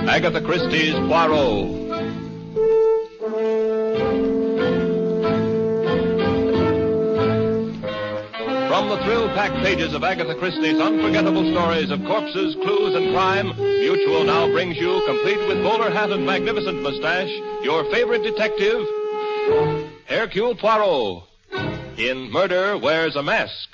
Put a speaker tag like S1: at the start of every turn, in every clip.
S1: Agatha Christie's Poirot. From the thrill-packed pages of Agatha Christie's unforgettable stories of corpses, clues, and crime, Mutual now brings you, complete with bowler hat and magnificent mustache, your favorite detective, Hercule Poirot, in Murder Wears a Mask.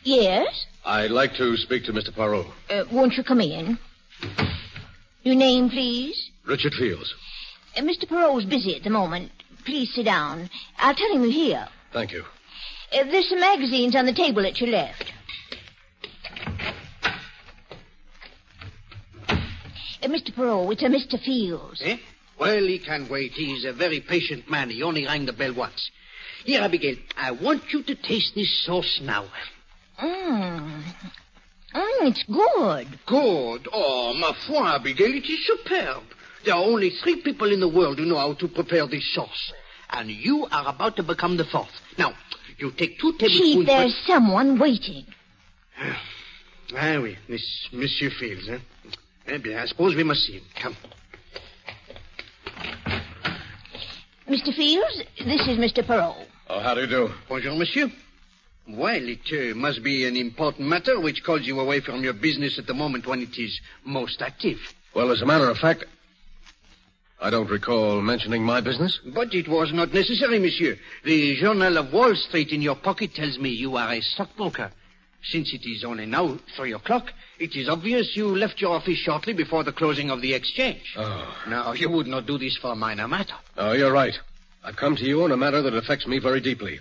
S2: Yes?
S3: I'd like to speak to Mr. Poirot.
S2: Won't you come in? Your name, please?
S3: Richard Fields.
S2: Mr. Poirot's busy at the moment. Please sit down. I'll tell him you're here.
S3: Thank you.
S2: There's some magazines on the table at your left. Mr. Poirot, it's a Mr. Fields.
S4: Eh? Well, he can wait. He's a very patient man. He only rang the bell once. Here, Abigail, I want you to taste this sauce now.
S2: It's good.
S4: Good? Oh, ma foi, Abigail, it is superb. There are only 3 people in the world who know how to prepare this sauce. And you are about to become the 4th. Now, you take 2 tablespoons...
S2: Chief, there's someone waiting.
S4: Ah, oui, this Monsieur Fields, eh? Eh bien, I suppose we must see him. Come.
S2: Mr. Fields, this is Mr. Poirot.
S3: Oh, how do you do?
S4: Bonjour, monsieur. Well, it must be an important matter which calls you away from your business at the moment when it is most active.
S3: Well, as a matter of fact, I don't recall mentioning my business.
S4: But it was not necessary, monsieur. The Journal of Wall Street in your pocket tells me you are a stockbroker. Since it is only now 3 o'clock, it is obvious you left your office shortly before the closing of the exchange.
S3: Oh.
S4: Now, you would not do this for a minor matter.
S3: Oh, you're right. I've come to you on a matter that affects me very deeply.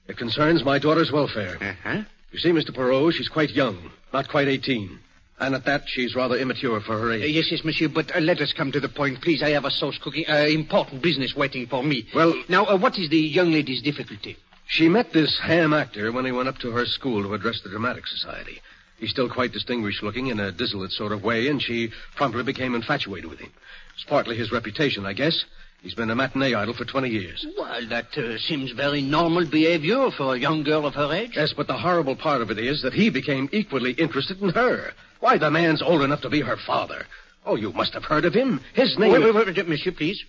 S3: It concerns my daughter's welfare.
S4: Uh-huh.
S3: You see, Mr. Poirot, she's quite young, not quite 18. And at that, she's rather immature for her age.
S4: Yes, monsieur, but let us come to the point, please. I have a sauce cooking, important business waiting for me.
S3: Well...
S4: Now, what is the young lady's difficulty?
S3: She met this ham actor when he went up to her school to address the Dramatic Society. He's still quite distinguished-looking in a dissolute sort of way, and she promptly became infatuated with him. It's partly his reputation, I guess. He's been a matinee idol for 20 years.
S4: Well, that seems very normal behavior for a young girl of her age.
S3: Yes, but the horrible part of it is that he became equally interested in her. Why, the man's old enough to be her father. Oh, you must have heard of him. His name...
S4: Wait, monsieur, please.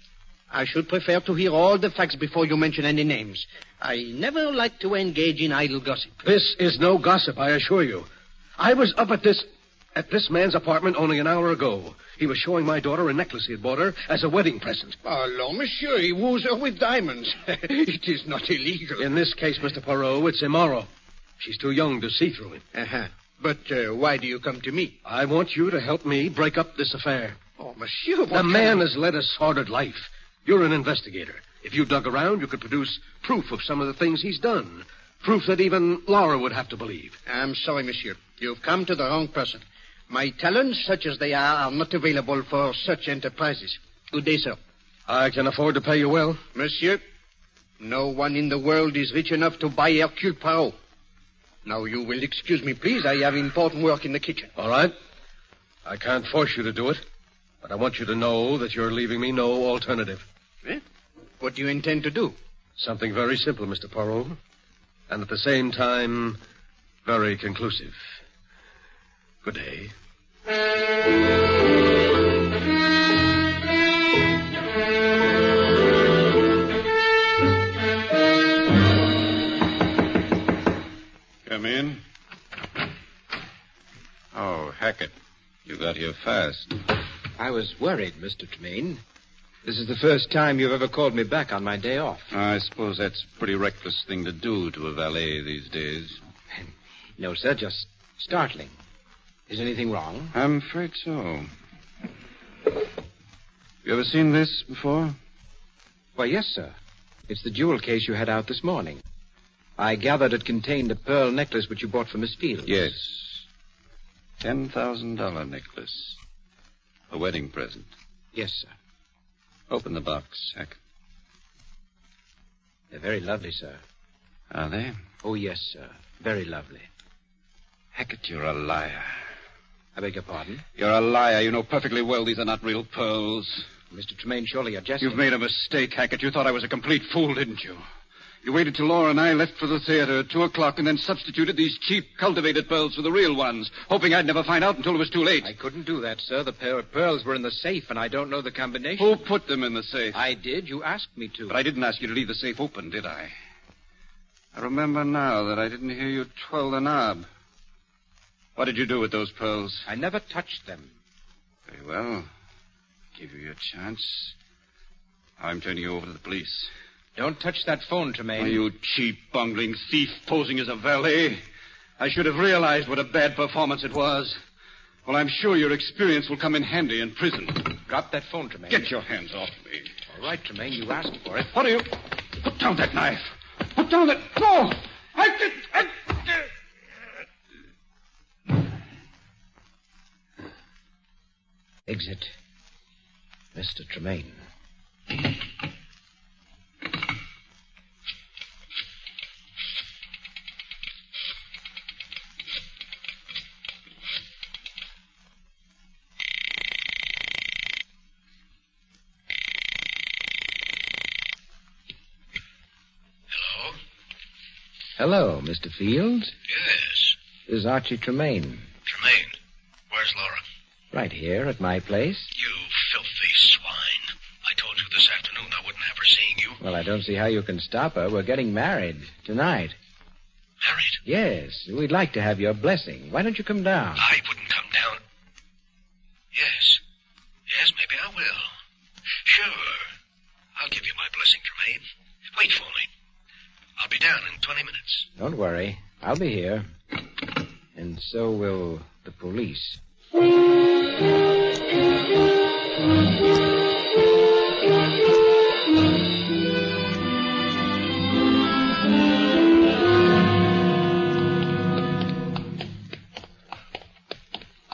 S4: I should prefer to hear all the facts before you mention any names. I never like to engage in idle gossip.
S3: This is no gossip, I assure you. I was up at this man's apartment only an hour ago. He was showing my daughter a necklace he had bought her as a wedding present.
S4: Oh, monsieur, he woos her with diamonds. It is not illegal.
S3: In this case, Mr. Poirot, it's immoral. She's too young to see through him.
S4: Uh-huh. But why do you come to me?
S3: I want you to help me break up this affair.
S4: Oh, monsieur,
S3: The man has led a sordid life. You're an investigator. If you dug around, you could produce proof of some of the things he's done. Proof that even Laura would have to believe.
S4: I'm sorry, monsieur. You've come to the wrong person. My talents, such as they are not available for such enterprises. Good day, sir.
S3: I can afford to pay you well.
S4: Monsieur, no one in the world is rich enough to buy Hercule Poirot. Now, you will excuse me, please. I have important work in the kitchen.
S3: All right. I can't force you to do it, but I want you to know that you're leaving me no alternative.
S4: Eh? What do you intend to do?
S3: Something very simple, Mr. Poirot, and at the same time, very conclusive. Good day.
S5: Come in. Oh, Hackett, you got here fast.
S6: I was worried, Mr. Tremaine. This is the first time you've ever called me back on my day off.
S5: I suppose that's a pretty reckless thing to do to a valet these days.
S6: No, sir, just startling. Is anything wrong?
S5: I'm afraid so. You ever seen this before?
S6: Why, yes, sir. It's the jewel case you had out this morning. I gathered it contained a pearl necklace which you bought for Miss Fields.
S5: Yes. $10,000 necklace. A wedding present.
S6: Yes, sir.
S5: Open the box, Hackett.
S6: They're very lovely, sir.
S5: Are they?
S6: Oh, yes, sir. Very lovely.
S5: Hackett, you're a liar.
S6: I beg your pardon?
S5: You're a liar. You know perfectly well these are not real pearls.
S6: Mr. Tremaine, surely you're jesting.
S5: You've made a mistake, Hackett. You thought I was a complete fool, didn't you? You waited till Laura and I left for the theater at 2 o'clock and then substituted these cheap, cultivated pearls for the real ones, hoping I'd never find out until it was too late.
S6: I couldn't do that, sir. The pair of pearls were in the safe, and I don't know the combination.
S5: Who put them in the safe?
S6: I did. You asked me to.
S5: But I didn't ask you to leave the safe open, did I? I remember now that I didn't hear you twirl the knob. What did you do with those pearls?
S6: I never touched them.
S5: Very well. Give you your chance. I'm turning you over to the police.
S6: Don't touch that phone, Tremaine.
S5: Oh, you cheap, bungling thief posing as a valet. I should have realized what a bad performance it was. Well, I'm sure your experience will come in handy in prison.
S6: Drop that phone, Tremaine.
S5: Get your hands off me.
S6: All right, Tremaine, you asked for it.
S5: What are you... Put down that knife. Put down that... No!
S6: Exit. Mr. Tremaine. Hello, Mr. Fields.
S7: Yes.
S6: This is Archie Tremaine.
S7: Tremaine. Where's Laura?
S6: Right here at my place.
S7: You filthy swine. I told you this afternoon I wouldn't have her seeing you.
S6: Well, I don't see how you can stop her. We're getting married tonight.
S7: Married?
S6: Yes. We'd like to have your blessing. Why don't you come down?
S7: I wouldn't come down. Yes. Yes, maybe I will. Sure. I'll give you my blessing, Tremaine. Wait for me. I'll be down in 20 minutes.
S6: Don't worry. I'll be here. And so will the police.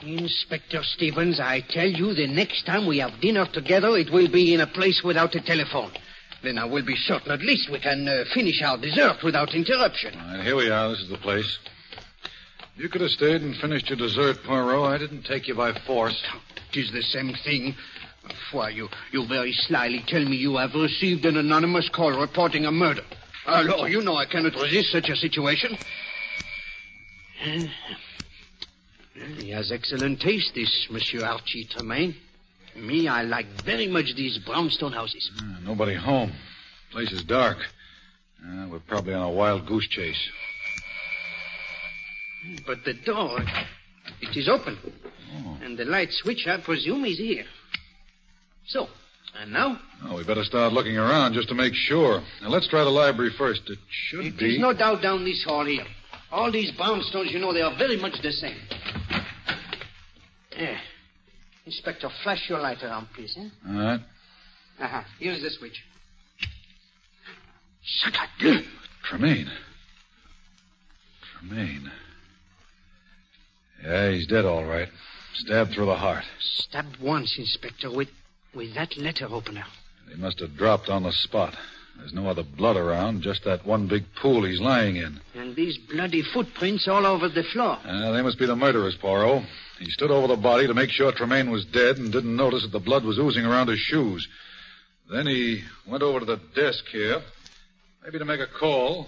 S4: Inspector Stevens, I tell you, the next time we have dinner together, it will be in a place without a telephone. Then I will be certain at least we can finish our dessert without interruption.
S8: All right, here we are. This is the place. You could have stayed and finished your dessert, Poirot. I didn't take you by force.
S4: It is the same thing. Why, you very slyly tell me you have received an anonymous call reporting a murder. Lord, you know I cannot resist such a situation. He has excellent taste, this Monsieur Archie Tremaine. Me, I like very much these brownstone houses.
S8: Nobody home. Place is dark. We're probably on a wild goose chase.
S4: But the door, it is open.
S8: Oh.
S4: And the light switch, I presume, is here. So, and now?
S8: Oh, we better start looking around just to make sure. Now, let's try the library first. It should be...
S4: There's no doubt down this hall here. All these brownstones, you know, they are very much the same. There. Inspector, flash your light around, please, eh?
S8: All right.
S4: Here's the switch.
S8: Tremaine. Yeah, he's dead, all right. Stabbed through the heart.
S4: Stabbed once, Inspector, with that letter opener.
S8: He must have dropped on the spot. There's no other blood around, just that one big pool he's lying in.
S4: And these bloody footprints all over the floor.
S8: They must be the murderers, Poirot. He stood over the body to make sure Tremaine was dead and didn't notice that the blood was oozing around his shoes. Then he went over to the desk here, maybe to make a call,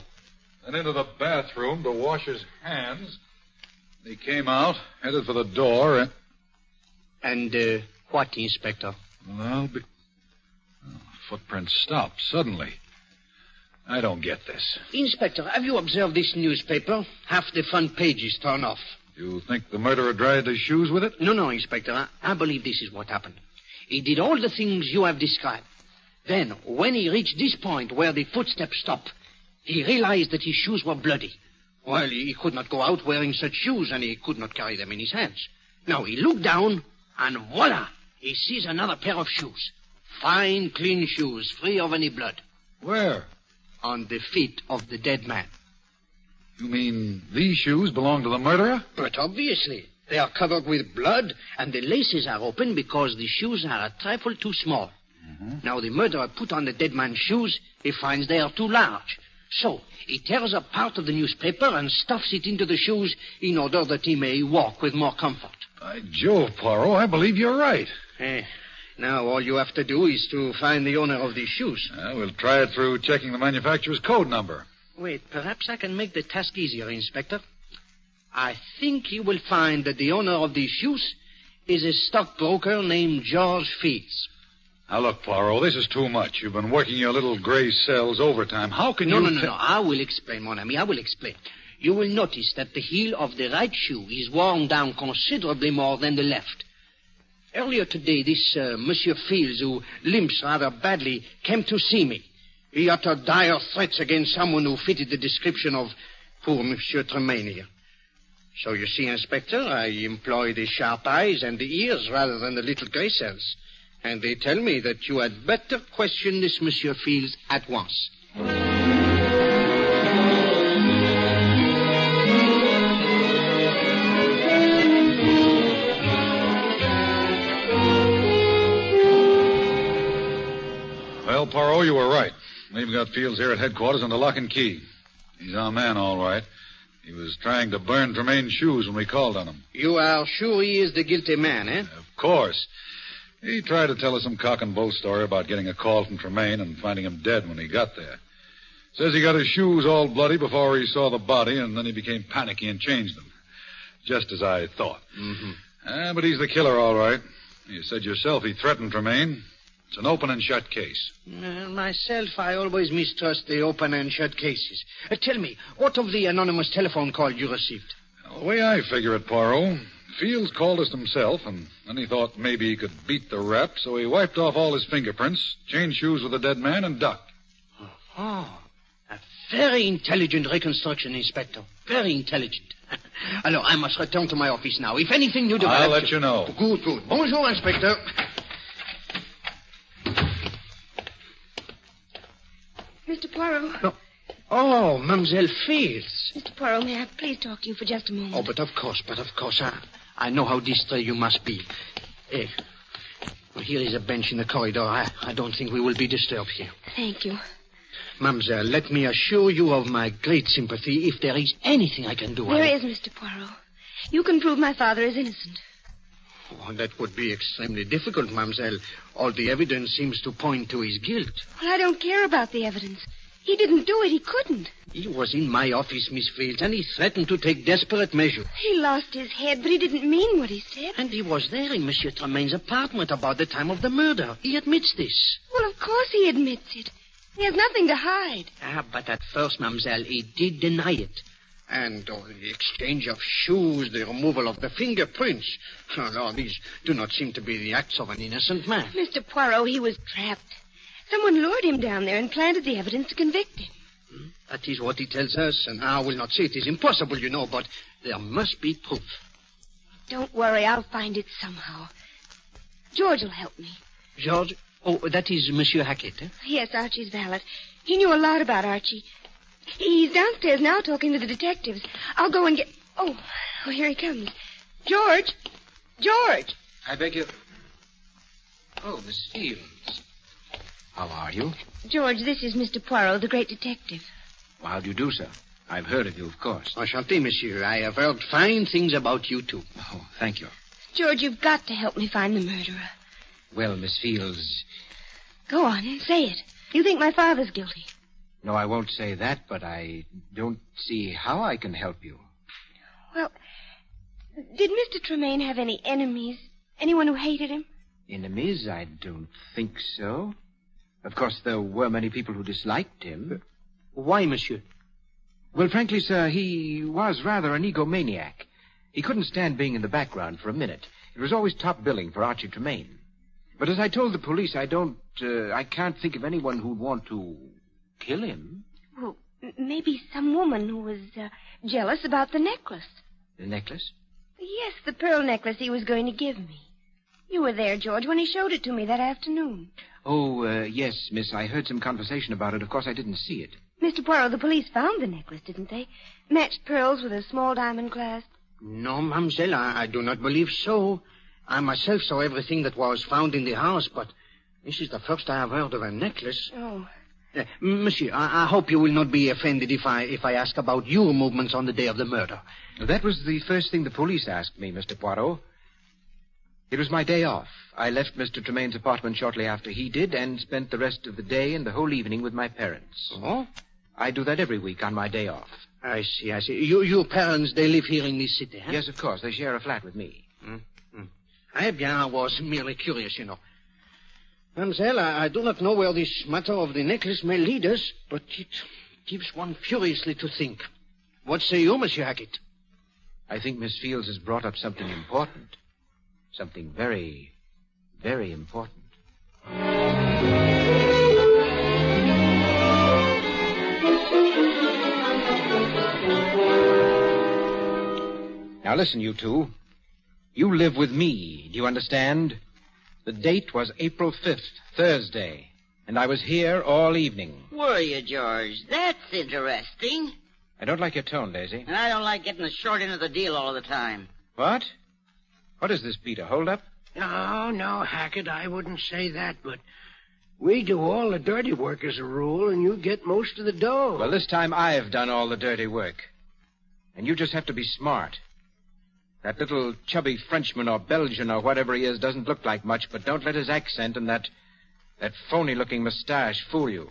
S8: then into the bathroom to wash his hands. He came out, headed for the door,
S4: And, what, Inspector?
S8: Well, footprints stopped suddenly. I don't get this.
S4: Inspector, have you observed this newspaper? Half the front page is torn off.
S8: You think the murderer dried his shoes with it?
S4: No, Inspector. I believe this is what happened. He did all the things you have described. Then, when he reached this point where the footsteps stopped, he realized that his shoes were bloody. Well, he could not go out wearing such shoes, and he could not carry them in his hands. Now, he looked down, and voila! He sees another pair of shoes. Fine, clean shoes, free of any blood.
S8: Where?
S4: On the feet of the dead man.
S8: You mean these shoes belong to the murderer?
S4: But obviously. They are covered with blood, and the laces are open because the shoes are a trifle too small. Now, the murderer put on the dead man's shoes. He finds they are too large. So, he tears up part of the newspaper and stuffs it into the shoes in order that he may walk with more comfort.
S8: By Jove, Poirot, I believe you're right.
S4: Now, all you have to do is to find the owner of these shoes.
S8: We'll try it through checking the manufacturer's code number.
S4: Wait, perhaps I can make the task easier, Inspector. I think you will find that the owner of these shoes is a stockbroker named George Fields.
S8: Now, look, Poirot, this is too much. You've been working your little gray cells overtime. How can you...
S4: No. I will explain, mon ami. I will explain. You will notice that the heel of the right shoe is worn down considerably more than the left. Earlier today, this Monsieur Fields, who limps rather badly, came to see me. He uttered dire threats against someone who fitted the description of poor Monsieur Tremaine here. So you see, Inspector, I employ the sharp eyes and the ears rather than the little gray cells. And they tell me that you had better question this Monsieur Fields at once.
S8: Well, Poirot, you were right. We've got Fields here at headquarters under lock and key. He's our man, all right. He was trying to burn Tremaine's shoes when we called on him.
S4: You are sure he is the guilty man, eh?
S8: Of course. He tried to tell us some cock and bull story about getting a call from Tremaine and finding him dead when he got there. Says he got his shoes all bloody before he saw the body, and then he became panicky and changed them. Just as I thought. But he's the killer, all right. You said yourself he threatened Tremaine. It's an open and shut case.
S4: Myself, I always mistrust the open and shut cases. Tell me, what of the anonymous telephone call you received?
S8: The way I figure it, Poirot, Fields called us himself, and then he thought maybe he could beat the rap, so he wiped off all his fingerprints, changed shoes with the dead man, and ducked.
S4: Oh, a very intelligent reconstruction, Inspector. Very intelligent. Alors, I must return to my office now. If anything new develops...
S8: I'll let you know.
S4: Good. Bonjour, Inspector.
S9: Mr. Poirot.
S4: No. Oh, Mademoiselle Fields.
S9: Mr. Poirot, may I please talk to you for just a moment?
S4: Oh, but of course. I know how distressed you must be. Well, here is a bench in the corridor. I don't think we will be disturbed here.
S9: Thank you.
S4: Mademoiselle, let me assure you of my great sympathy if there is anything I can do.
S9: There is, Mr. Poirot. You can prove my father is innocent.
S4: Oh, that would be extremely difficult, Mademoiselle. All the evidence seems to point to his guilt.
S9: Well, I don't care about the evidence. He didn't do it. He couldn't.
S4: He was in my office, Miss Fields, and he threatened to take desperate measures.
S9: He lost his head, but he didn't mean what he said.
S4: And he was there in Monsieur Tremaine's apartment about the time of the murder. He admits this.
S9: Well, of course he admits it. He has nothing to hide.
S4: But at first, Mademoiselle, he did deny it. And the exchange of shoes, the removal of the fingerprints. Oh, these do not seem to be the acts of an innocent man.
S9: Mr. Poirot, he was trapped. Someone lured him down there and planted the evidence to convict him.
S4: That is what he tells us, and I will not say it is impossible, you know, but there must be proof.
S9: Don't worry, I'll find it somehow. George will help me.
S4: George? Oh, that is Monsieur Hackett, eh?
S9: Yes, Archie's valet. He knew a lot about Archie. He's downstairs now talking to the detectives. I'll go and get... Oh, here he comes. George! George!
S6: I beg you... Oh, Miss Fields. How are you?
S9: George, this is Mr. Poirot, the great detective.
S6: Well, how do you do, sir? I've heard of you, of course.
S4: Enchanté, monsieur. I have heard fine things about you, too.
S6: Oh, thank you.
S9: George, you've got to help me find the murderer.
S6: Well, Miss Fields...
S9: Go on, say it. You think my father's guilty?
S6: No, I won't say that, but I don't see how I can help you.
S9: Well, did Mr. Tremaine have any enemies? Anyone who hated him?
S6: Enemies? I don't think so. Of course, there were many people who disliked him.
S4: Why, monsieur?
S6: Well, frankly, sir, he was rather an egomaniac. He couldn't stand being in the background for a minute. It was always top billing for Archie Tremaine. But as I told the police, I can't think of anyone who'd want to kill him.
S9: Well, maybe some woman who was jealous about the necklace.
S6: The necklace?
S9: Yes, the pearl necklace he was going to give me. You were there, George, when he showed it to me that afternoon.
S6: Oh, yes, miss. I heard some conversation about it. Of course, I didn't see it.
S9: Mr. Poirot, the police found the necklace, didn't they? Matched pearls with a small diamond clasp.
S4: No, mademoiselle, I do not believe so. I myself saw everything that was found in the house, but This is the first I have heard of a necklace.
S9: Oh.
S4: Monsieur, I hope you will not be offended if I ask about your movements on the day of the murder.
S6: That was the first thing the police asked me, Mr. Poirot. It was my day off. I left Mr. Tremaine's apartment shortly after he did and spent the rest of the day and the whole evening with my parents.
S4: Oh?
S6: I do that every week on my day off.
S4: I see. Your parents, they live here in this city, huh?
S6: Yes, of course. They share a flat with me.
S4: Eh bien, I was merely curious, you know. Mademoiselle, I do not know where this matter of the necklace may lead us, but it gives one furiously to think. What say you, Monsieur Hackett?
S6: I think Miss Fields has brought up something important. Something very, very important. Now listen, you two. You live with me, do you understand? The date was April 5th, Thursday, and I was here all evening.
S10: Were you, George? That's interesting.
S6: I don't like your tone, Daisy.
S10: And I don't like getting the short end of the deal all the time.
S6: What? What is this, Peter? Hold up?
S11: No, Hackett, I wouldn't say that, but we do all the dirty work as a rule, and you get most of the dough.
S6: Well, this time I've done all the dirty work. And you just have to be smart. That little chubby Frenchman or Belgian or whatever he is doesn't look like much, but don't let his accent and that phony-looking mustache fool you.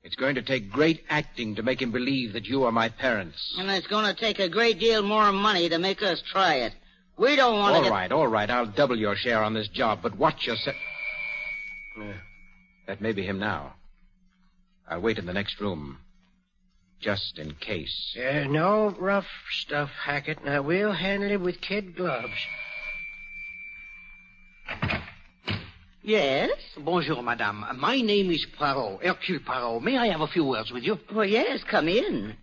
S6: It's going to take great acting to make him believe that you are my parents.
S10: And it's going to take a great deal more money to make us try it. We don't want to
S6: All right. I'll double your share on this job, but watch yourself. That may be him now. I'll wait in the next room. Just in case.
S11: No rough stuff, Hackett. Now, we'll handle it with kid gloves.
S10: Yes?
S4: Bonjour, madame. My name is Poirot, Hercule Poirot. May I have a few words with you?
S10: Well, yes, come in.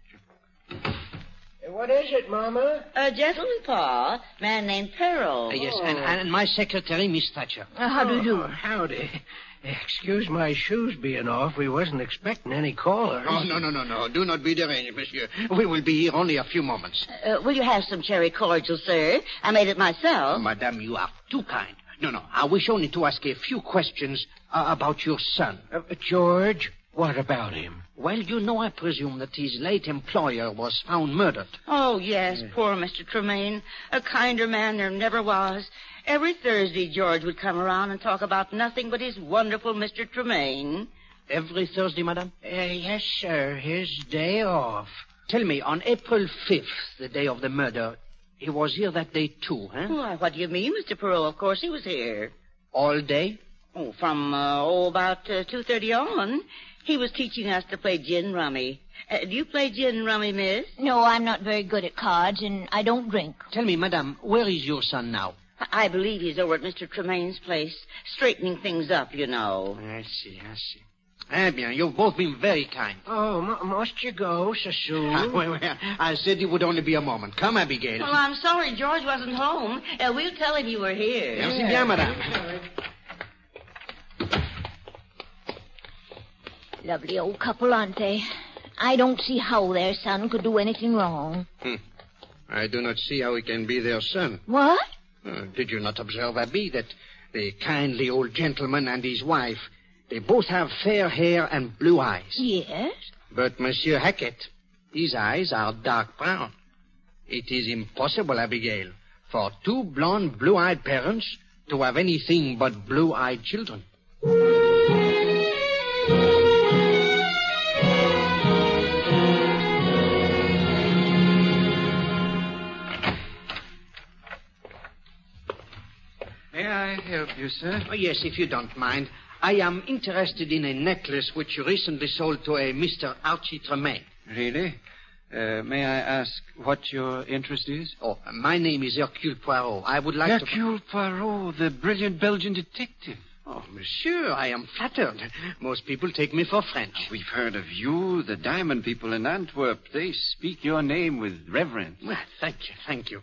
S11: What is it, Mama?
S10: A gentleman, Pa. Man named Peril.
S4: Yes, and my secretary, Miss Thatcher.
S2: How do you do?
S11: Howdy. Excuse my shoes being off. We wasn't expecting any callers.
S4: Oh, no. Do not be deranged, monsieur. We will be here only a few moments.
S10: Will you have some cherry cordial, sir? I made it myself.
S4: Madame, you are too kind. No. I wish only to ask a few questions about your son.
S11: George, what about him?
S4: Well, you know, I presume that his late employer was found murdered.
S10: Oh, yes, poor Mr. Tremaine. A kinder man there never was. Every Thursday, George would come around and talk about nothing but his wonderful Mr. Tremaine.
S4: Every Thursday, madame?
S11: Yes, sir. His day off.
S4: Tell me, on April 5th, the day of the murder, he was here that day too, huh?
S10: Why, what do you mean, Mr. Perot? Of course he was here.
S4: All day?
S10: Oh, from, about 2:30 on. He was teaching us to play gin rummy. Do you play gin rummy, miss?
S2: No, I'm not very good at cards, and I don't drink.
S4: Tell me, madame, where is your son now?
S10: I believe he's over at Mr. Tremaine's place, straightening things up, you know.
S4: I see. Eh bien, you've both been very kind.
S11: Oh, must you go so soon?
S4: Well, I said it would only be a moment. Come, Abigail.
S10: Well, I'm sorry George wasn't home. We'll tell him you were here.
S4: Merci bien, madame.
S2: Lovely old couple, aren't they? I don't see how their son could do anything wrong.
S4: I do not see how he can be their son.
S2: What?
S4: Did you not observe, Abby, that the kindly old gentleman and his wife, they both have fair hair and blue eyes?
S2: Yes.
S4: But Monsieur Hackett, his eyes are dark brown. It is impossible, Abigail, for two blonde, blue-eyed parents to have anything but blue-eyed children.
S6: May I help you, sir?
S4: Oh, yes, if you don't mind. I am interested in a necklace which you recently sold to a Mr. Archie Tremaine.
S6: Really? May I ask what your interest is?
S4: Oh, my name is Hercule Poirot. I would like
S6: Hercule Poirot, the brilliant Belgian detective.
S4: Oh, monsieur, I am flattered. Most people take me for French.
S6: We've heard of you, the diamond people in Antwerp. They speak your name with reverence.
S4: Well, thank you.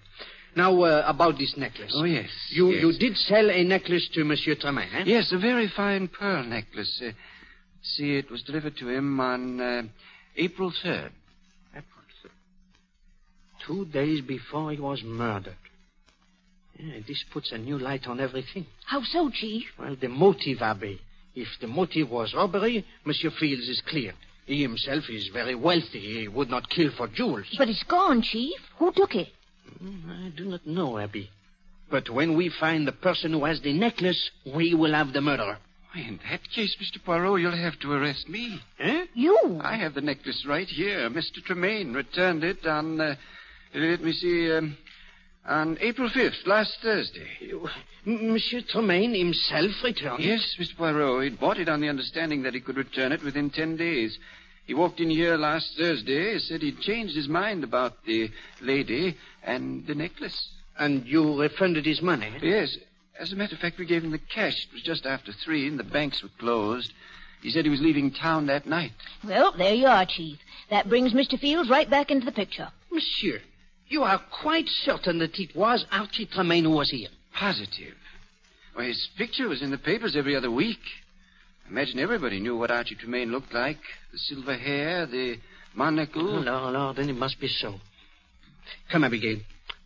S4: Now, about this necklace.
S6: Oh, yes.
S4: You did sell a necklace to Monsieur Tremaine, eh?
S6: Yes, a very fine pearl necklace. See, it was delivered to him on April 3rd.
S4: April 3rd. 2 days before he was murdered. Yeah, this puts a new light on everything.
S2: How so, Chief?
S4: Well, the motive, Abby. If the motive was robbery, Monsieur Fields is clear. He himself is very wealthy. He would not kill for jewels.
S2: But it's gone, Chief. Who took it?
S4: I do not know, Abby. But when we find the person who has the necklace, we will have the murderer.
S6: Why, in that case, Mr. Poirot, you'll have to arrest me.
S4: Eh?
S2: You?
S6: I have the necklace right here. Mr. Tremaine returned it on, let me see, on April 5th, last Thursday.
S4: Monsieur Tremaine himself returned it?
S6: Yes, Mr. Poirot. He'd bought it on the understanding that he could return it within 10 days. He walked in here last Thursday, said he'd changed his mind about the lady and the necklace.
S4: And you refunded his money?
S6: Yes. As a matter of fact, we gave him the cash. It was just after 3, and the banks were closed. He said he was leaving town that night.
S2: Well, there you are, Chief. That brings Mr. Fields right back into the picture.
S4: Monsieur, you are quite certain that it was Archie Tremaine who was here?
S6: Positive. Well, his picture was in the papers every other week. I imagine everybody knew what Archie Tremaine looked like. The silver hair, the monocle.
S4: Oh, no, then it must be so. Come, Abigail.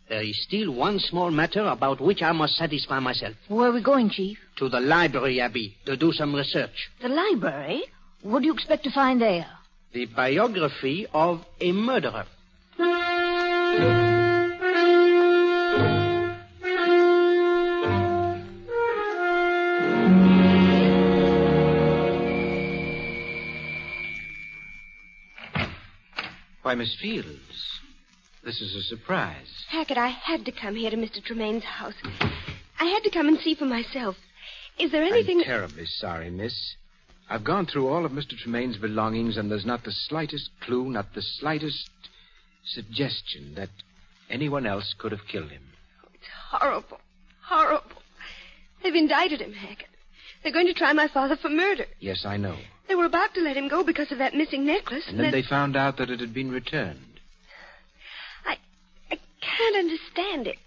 S4: There is still one small matter about which I must satisfy myself.
S2: Where are we going, Chief?
S4: To the library, Abby, to do some research.
S2: The library? What do you expect to find there?
S4: The biography of a murderer.
S6: Why, Miss Fields, this is a surprise.
S9: Hackett, I had to come here to Mr. Tremaine's house. I had to come and see for myself. Is there anything...
S6: I'm terribly sorry, miss. I've gone through all of Mr. Tremaine's belongings, and there's not the slightest clue, not the slightest suggestion that anyone else could have killed him.
S9: Oh, it's horrible. Horrible. They've indicted him, Hackett. They're going to try my father for murder.
S6: Yes, I know.
S9: They were about to let him go because of that missing necklace.
S6: And then they found out that it had been returned.
S9: I can't understand it.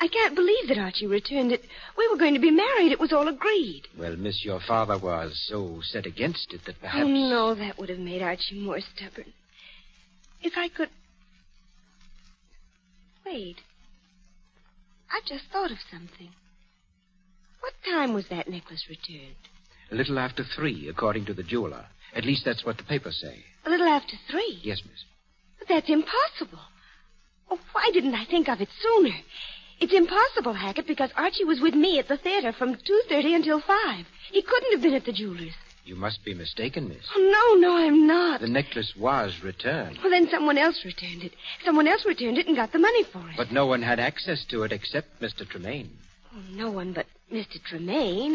S9: I can't believe that Archie returned it. We were going to be married. It was all agreed.
S6: Well, miss, your father was so set against it that perhaps...
S9: Oh, no, that would have made Archie more stubborn. If I could... Wait. I've just thought of something. What time was that necklace returned?
S6: A little after 3, according to the jeweler. At least that's what the papers say.
S9: A little after 3?
S6: Yes, miss.
S9: But that's impossible. Oh, why didn't I think of it sooner? It's impossible, Hackett, because Archie was with me at the theater from 2:30 until 5. He couldn't have been at the jeweler's.
S6: You must be mistaken, miss.
S9: Oh, no, I'm not.
S6: The necklace was returned.
S9: Well, then someone else returned it. Someone else returned it and got the money for it.
S6: But no one had access to it except Mr. Tremaine.
S9: Oh, no one but Mr. Tremaine.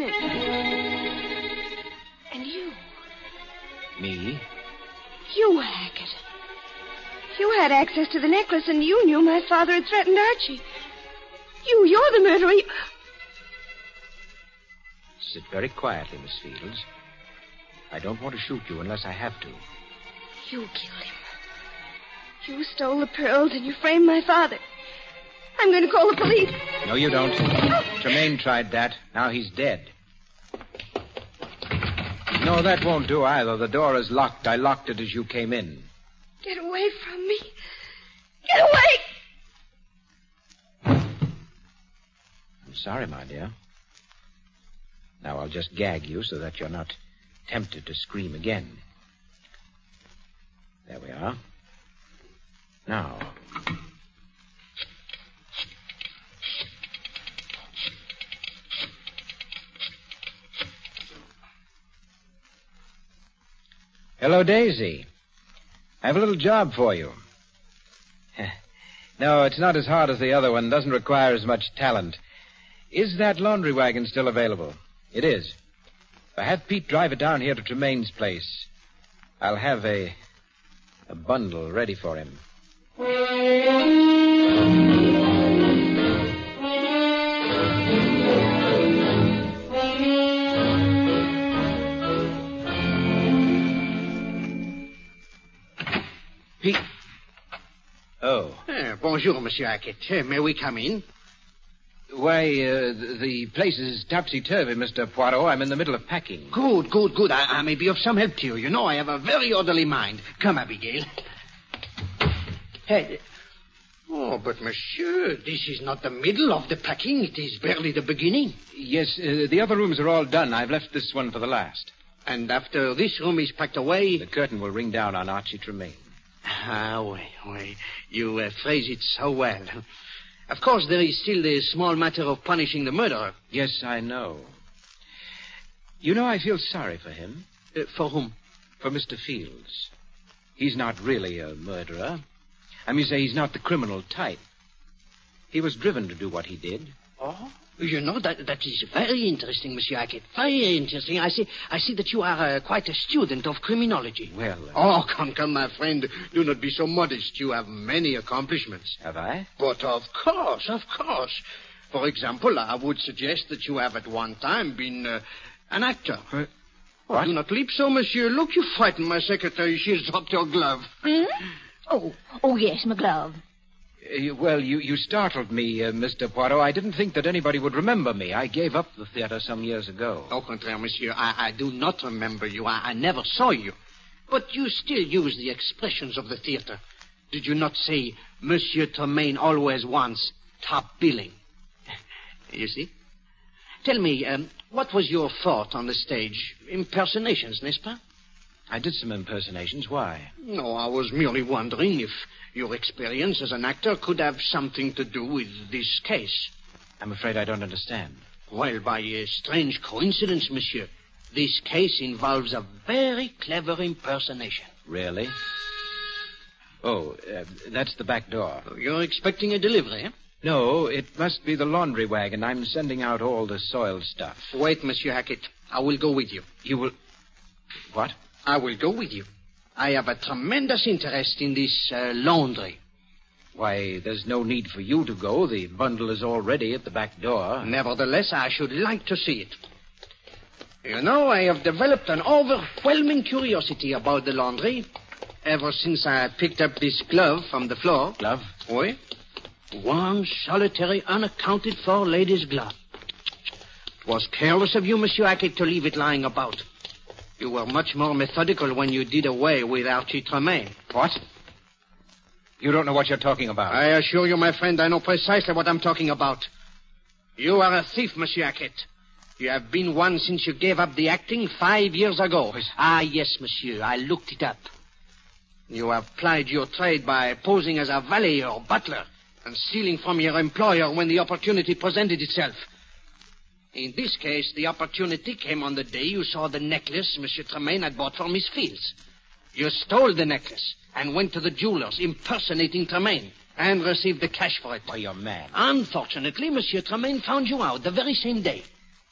S9: And you.
S6: Me?
S9: You, Hackett. You had access to the necklace, and you knew my father had threatened Archie. You're the murderer.
S6: Sit very quietly, Miss Fields. I don't want to shoot you unless I have to.
S9: You killed him. You stole the pearls, and you framed my father. I'm going to call the police.
S6: No, you don't. Tremaine tried that. Now he's dead. No, that won't do either. The door is locked. I locked it as you came in.
S9: Get away from me. Get away!
S6: I'm sorry, my dear. Now I'll just gag you so that you're not tempted to scream again. There we are. Now. Hello, Daisy. I have a little job for you. No, it's not as hard as the other one. Doesn't require as much talent. Is that laundry wagon still available? It is. If I have Pete drive it down here to Tremaine's place, I'll have a bundle ready for him.
S4: Pete.
S6: Oh.
S4: Bonjour, Monsieur Hackett. May we come in?
S6: Why, the place is topsy-turvy, Mr. Poirot. I'm in the middle of packing.
S4: Good. I may be of some help to you. You know, I have a very orderly mind. Come, Abigail. Hey, Oh, but monsieur, this is not the middle of the packing. It is barely the beginning.
S6: Yes, the other rooms are all done. I've left this one for the last.
S4: And after this room is packed away...
S6: The curtain will ring down on Archie Tremaine.
S4: Oui. You phrase it so well. Of course, there is still the small matter of punishing the murderer.
S6: Yes, I know. You know, I feel sorry for him.
S4: For whom?
S6: For Mr. Fields. He's not really a murderer. I mean, say he's not the criminal type. He was driven to do what he did.
S4: Oh? You know, that is very interesting, Monsieur Hackett. Very interesting. I see that you are quite a student of criminology.
S6: Well...
S4: Oh, come, my friend. Do not be so modest. You have many accomplishments.
S6: Have I?
S4: But of course. For example, I would suggest that you have at one time been an actor.
S6: What?
S4: Do not leap so, monsieur. Look, you frightened my secretary. She has dropped her glove.
S2: Hmm? Oh, yes, my glove.
S6: You startled me, Mr. Poirot. I didn't think that anybody would remember me. I gave up the theater some years ago.
S4: Au contraire, monsieur. I do not remember you. I never saw you. But you still use the expressions of the theater. Did you not say, Monsieur Tremaine always wants top billing? You see? Tell me, what was your thought on the stage? Impersonations, n'est-ce pas?
S6: I did some impersonations. Why?
S4: No, I was merely wondering if your experience as an actor could have something to do with this case.
S6: I'm afraid I don't understand.
S4: Well, by a strange coincidence, monsieur, this case involves a very clever impersonation.
S6: Really? Oh, that's the back door.
S4: You're expecting a delivery, eh?
S6: No, it must be the laundry wagon. I'm sending out all the soiled stuff.
S4: Wait, Monsieur Hackett. I will go with you.
S6: You will... What?
S4: I will go with you. I have a tremendous interest in this laundry.
S6: Why, there's no need for you to go. The bundle is already at the back door.
S4: Nevertheless, I should like to see it. You know, I have developed an overwhelming curiosity about the laundry ever since I picked up this glove from the floor.
S6: Glove?
S4: Oui. One solitary, unaccounted for lady's glove. It was careless of you, Monsieur Hackett, to leave it lying about. You were much more methodical when you did away with Archie Tremaine.
S6: What? You don't know what you're talking about.
S4: I assure you, my friend, I know precisely what I'm talking about. You are a thief, Monsieur Hackett. You have been one since you gave up the acting 5 years ago. Yes, monsieur, I looked it up. You have plied your trade by posing as a valet or butler and stealing from your employer when the opportunity presented itself. In this case, the opportunity came on the day you saw the necklace Monsieur Tremaine had bought for Miss Fields. You stole the necklace and went to the jeweler's impersonating Tremaine and received the cash for it.
S6: Why, you're mad.
S4: Unfortunately, Monsieur Tremaine found you out the very same day.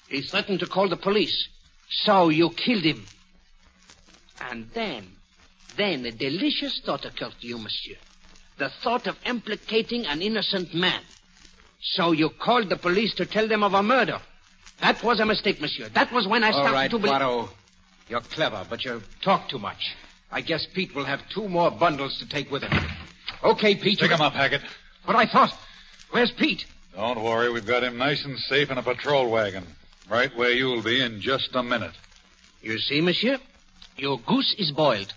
S4: He threatened to call the police. So you killed him. And then a delicious thought occurred to you, monsieur. The thought of implicating an innocent man. So you called the police to tell them of a murder. That was a mistake, monsieur. That was when I started to believe...
S6: All right, Poirot. You're clever, but you talk too much. I guess Pete will have 2 more bundles to take with him. Okay, Pete.
S8: Pick him up, Hackett.
S6: But I thought... Where's Pete?
S8: Don't worry. We've got him nice and safe in a patrol wagon. Right where you'll be in just a minute.
S4: You see, monsieur? Your goose is boiled.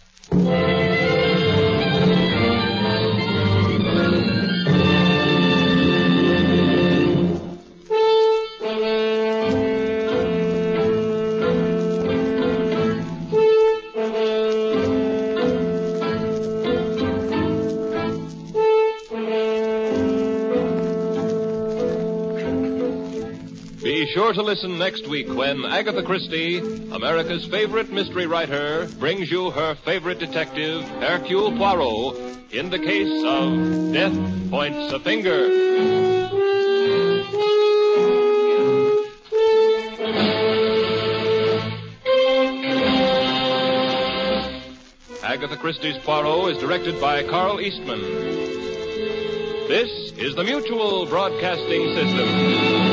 S1: Be sure to listen next week when Agatha Christie, America's favorite mystery writer, brings you her favorite detective, Hercule Poirot, in the case of Death Points a Finger. Agatha Christie's Poirot is directed by Carl Eastman. This is the Mutual Broadcasting System.